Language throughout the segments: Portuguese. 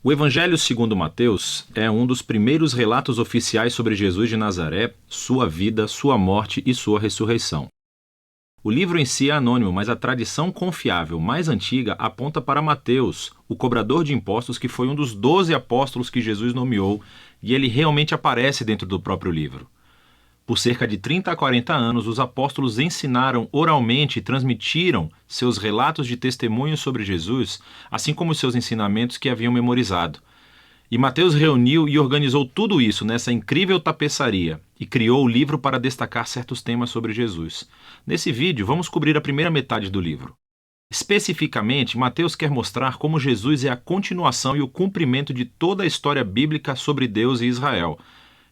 O Evangelho segundo Mateus é um dos primeiros relatos oficiais sobre Jesus de Nazaré, sua vida, sua morte e sua ressurreição. O livro em si é anônimo, mas a tradição confiável mais antiga aponta para Mateus, o cobrador de impostos que foi um dos 12 apóstolos que Jesus nomeou, e ele realmente aparece dentro do próprio livro. Por cerca de 30 a 40 anos, os apóstolos ensinaram oralmente e transmitiram seus relatos de testemunho sobre Jesus, assim como seus ensinamentos que haviam memorizado. E Mateus reuniu e organizou tudo isso nessa incrível tapeçaria e criou o livro para destacar certos temas sobre Jesus. Nesse vídeo, vamos cobrir a primeira metade do livro. Especificamente, Mateus quer mostrar como Jesus é a continuação e o cumprimento de toda a história bíblica sobre Deus e Israel,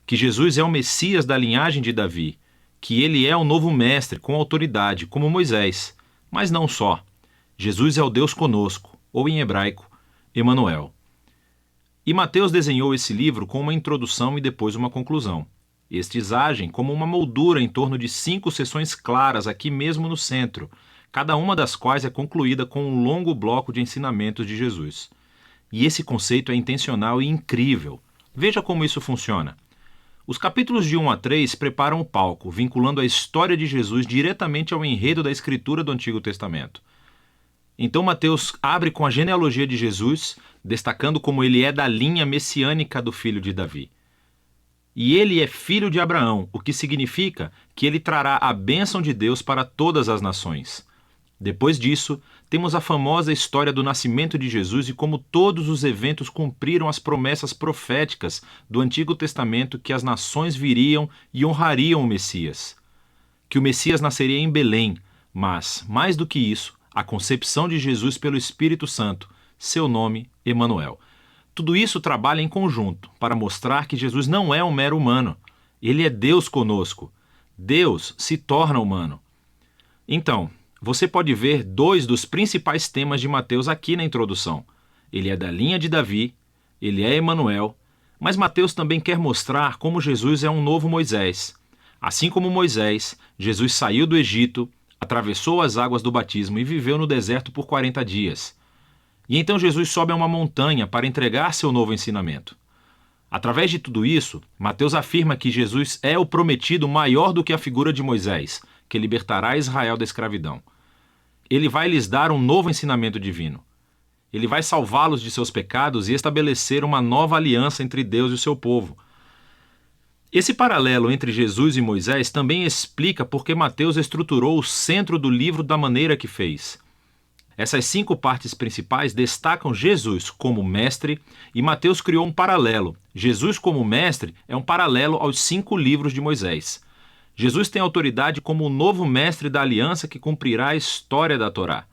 que Jesus é o Messias da linhagem de Davi, que ele é o novo mestre com autoridade, como Moisés. Mas não só. Jesus é o Deus conosco, ou em hebraico, Emanuel. E Mateus desenhou esse livro com uma introdução e depois uma conclusão. Estes agem como uma moldura em torno de 5 seções claras aqui mesmo no centro, cada uma das quais é concluída com um longo bloco de ensinamentos de Jesus. E esse conceito é intencional e incrível. Veja como isso funciona. Os capítulos de 1 a 3 preparam o palco, vinculando a história de Jesus diretamente ao enredo da escritura do Antigo Testamento. Então Mateus abre com a genealogia de Jesus, destacando como ele é da linha messiânica do filho de Davi. E ele é filho de Abraão, o que significa que ele trará a bênção de Deus para todas as nações. Depois disso, temos a famosa história do nascimento de Jesus e como todos os eventos cumpriram as promessas proféticas do Antigo Testamento que as nações viriam e honrariam o Messias. Que o Messias nasceria em Belém, mas, mais do que isso, a concepção de Jesus pelo Espírito Santo, seu nome, Emanuel. Tudo isso trabalha em conjunto para mostrar que Jesus não é um mero humano. Ele é Deus conosco. Deus se torna humano. Então, você pode ver 2 dos principais temas de Mateus aqui na introdução. Ele é da linha de Davi, ele é Emanuel, mas Mateus também quer mostrar como Jesus é um novo Moisés. Assim como Moisés, Jesus saiu do Egito, atravessou as águas do batismo e viveu no deserto por 40 dias. E então Jesus sobe a uma montanha para entregar seu novo ensinamento. Através de tudo isso, Mateus afirma que Jesus é o prometido maior do que a figura de Moisés, que libertará Israel da escravidão. Ele vai lhes dar um novo ensinamento divino. Ele vai salvá-los de seus pecados e estabelecer uma nova aliança entre Deus e o seu povo. Esse paralelo entre Jesus e Moisés também explica por que Mateus estruturou o centro do livro da maneira que fez. Essas 5 partes principais destacam Jesus como mestre e Mateus criou um paralelo. Jesus como mestre é um paralelo aos 5 livros de Moisés. Jesus tem autoridade como o novo mestre da aliança que cumprirá a história da Torá.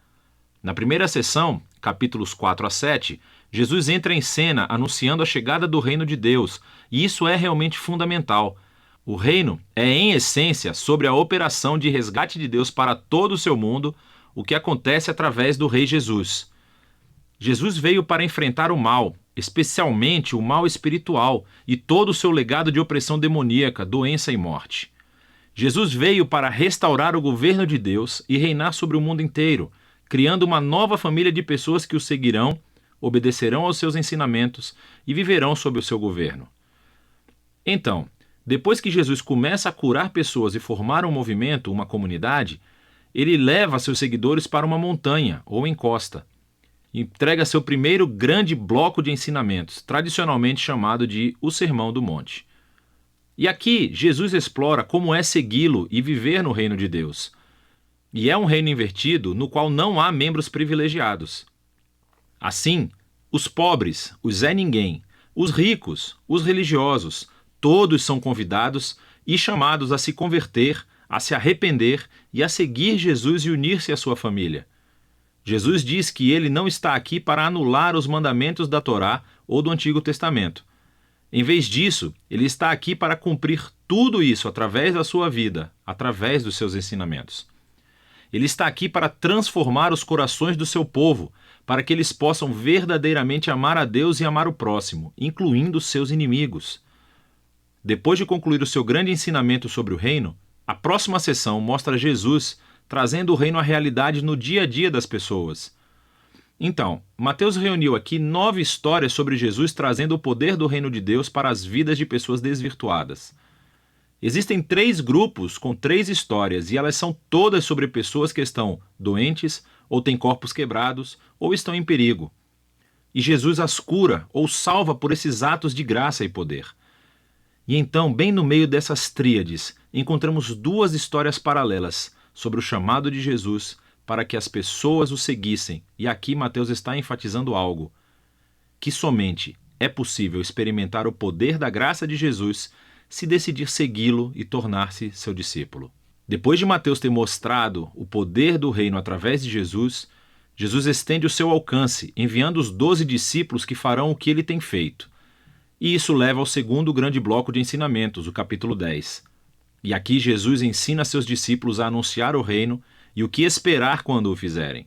Na primeira sessão, capítulos 4 a 7, Jesus entra em cena anunciando a chegada do reino de Deus, e isso é realmente fundamental. O reino é, em essência, sobre a operação de resgate de Deus para todo o seu mundo, o que acontece através do Rei Jesus. Jesus veio para enfrentar o mal, especialmente o mal espiritual, e todo o seu legado de opressão demoníaca, doença e morte. Jesus veio para restaurar o governo de Deus e reinar sobre o mundo inteiro, criando uma nova família de pessoas que o seguirão, obedecerão aos seus ensinamentos e viverão sob o seu governo. Então, depois que Jesus começa a curar pessoas e formar um movimento, uma comunidade, ele leva seus seguidores para uma montanha ou encosta. Entrega seu primeiro grande bloco de ensinamentos, tradicionalmente chamado de o Sermão do Monte. E aqui, Jesus explora como é segui-lo e viver no reino de Deus. E é um reino invertido no qual não há membros privilegiados. Assim, os pobres, os Zé Ninguém, os ricos, os religiosos, todos são convidados e chamados a se converter, a se arrepender e a seguir Jesus e unir-se à sua família. Jesus diz que ele não está aqui para anular os mandamentos da Torá ou do Antigo Testamento. Em vez disso, ele está aqui para cumprir tudo isso através da sua vida, através dos seus ensinamentos. Ele está aqui para transformar os corações do seu povo, para que eles possam verdadeiramente amar a Deus e amar o próximo, incluindo seus inimigos. Depois de concluir o seu grande ensinamento sobre o reino, a próxima sessão mostra Jesus trazendo o reino à realidade no dia a dia das pessoas. Então, Mateus reuniu aqui 9 histórias sobre Jesus trazendo o poder do reino de Deus para as vidas de pessoas desvirtuadas. Existem 3 grupos com 3 histórias e elas são todas sobre pessoas que estão doentes, ou têm corpos quebrados, ou estão em perigo. E Jesus as cura ou salva por esses atos de graça e poder. E então, bem no meio dessas tríades, encontramos 2 histórias paralelas sobre o chamado de Jesus para que as pessoas o seguissem. E aqui Mateus está enfatizando algo: que somente é possível experimentar o poder da graça de Jesus se decidir segui-lo e tornar-se seu discípulo. Depois de Mateus ter mostrado o poder do reino através de Jesus, Jesus estende o seu alcance, enviando os 12 discípulos que farão o que ele tem feito. E isso leva ao segundo grande bloco de ensinamentos, o capítulo 10. E aqui Jesus ensina seus discípulos a anunciar o reino e o que esperar quando o fizerem.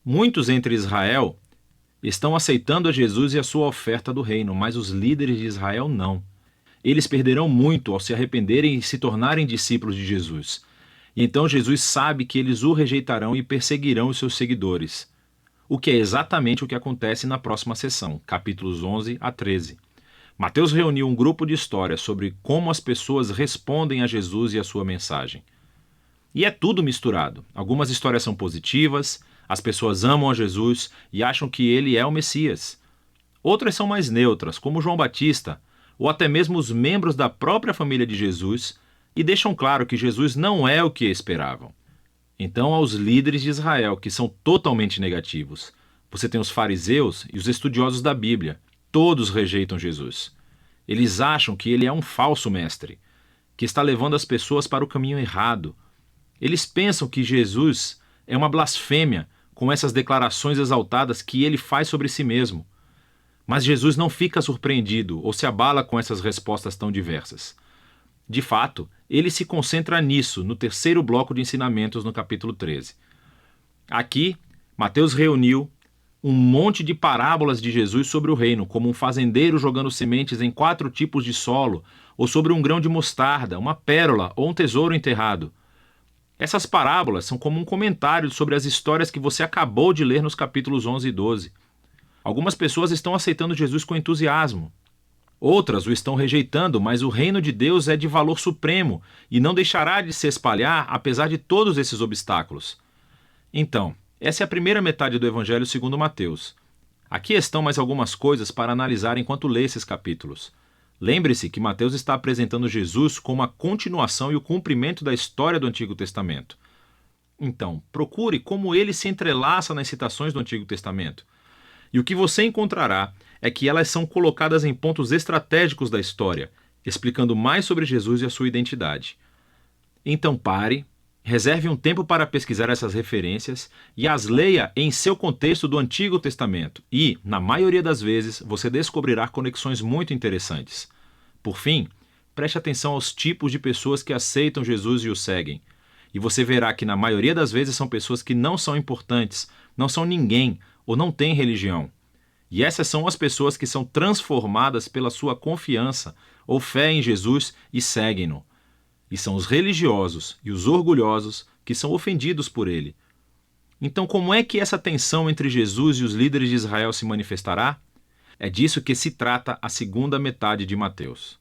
Muitos entre Israel estão aceitando a Jesus e a sua oferta do reino, mas os líderes de Israel não. Eles perderão muito ao se arrependerem e se tornarem discípulos de Jesus. E então Jesus sabe que eles o rejeitarão e perseguirão os seus seguidores. O que é exatamente o que acontece na próxima sessão, capítulos 11 a 13. Mateus reuniu um grupo de histórias sobre como as pessoas respondem a Jesus e a sua mensagem. E é tudo misturado. Algumas histórias são positivas, as pessoas amam a Jesus e acham que ele é o Messias. Outras são mais neutras, como João Batista, ou até mesmo os membros da própria família de Jesus, e deixam claro que Jesus não é o que esperavam. Então, aos líderes de Israel, que são totalmente negativos. Você tem os fariseus e os estudiosos da Bíblia. Todos rejeitam Jesus. Eles acham que ele é um falso mestre, que está levando as pessoas para o caminho errado. Eles pensam que Jesus é uma blasfêmia com essas declarações exaltadas que ele faz sobre si mesmo. Mas Jesus não fica surpreendido ou se abala com essas respostas tão diversas. De fato, ele se concentra nisso no terceiro bloco de ensinamentos no capítulo 13. Aqui, Mateus reuniu um monte de parábolas de Jesus sobre o reino, como um fazendeiro jogando sementes em 4 tipos de solo, ou sobre um grão de mostarda, uma pérola ou um tesouro enterrado. Essas parábolas são como um comentário sobre as histórias que você acabou de ler nos capítulos 11 e 12. Algumas pessoas estão aceitando Jesus com entusiasmo. Outras o estão rejeitando, mas o reino de Deus é de valor supremo e não deixará de se espalhar apesar de todos esses obstáculos. Então, essa é a primeira metade do Evangelho segundo Mateus. Aqui estão mais algumas coisas para analisar enquanto lê esses capítulos. Lembre-se que Mateus está apresentando Jesus como a continuação e o cumprimento da história do Antigo Testamento. Então, procure como ele se entrelaça nas citações do Antigo Testamento. E o que você encontrará é que elas são colocadas em pontos estratégicos da história, explicando mais sobre Jesus e a sua identidade. Então pare, reserve um tempo para pesquisar essas referências e as leia em seu contexto do Antigo Testamento e, na maioria das vezes, você descobrirá conexões muito interessantes. Por fim, preste atenção aos tipos de pessoas que aceitam Jesus e o seguem. E você verá que na maioria das vezes são pessoas que não são importantes, não são ninguém ou não têm religião. E essas são as pessoas que são transformadas pela sua confiança ou fé em Jesus e seguem-no. E são os religiosos e os orgulhosos que são ofendidos por ele. Então, como é que essa tensão entre Jesus e os líderes de Israel se manifestará? É disso que se trata a segunda metade de Mateus.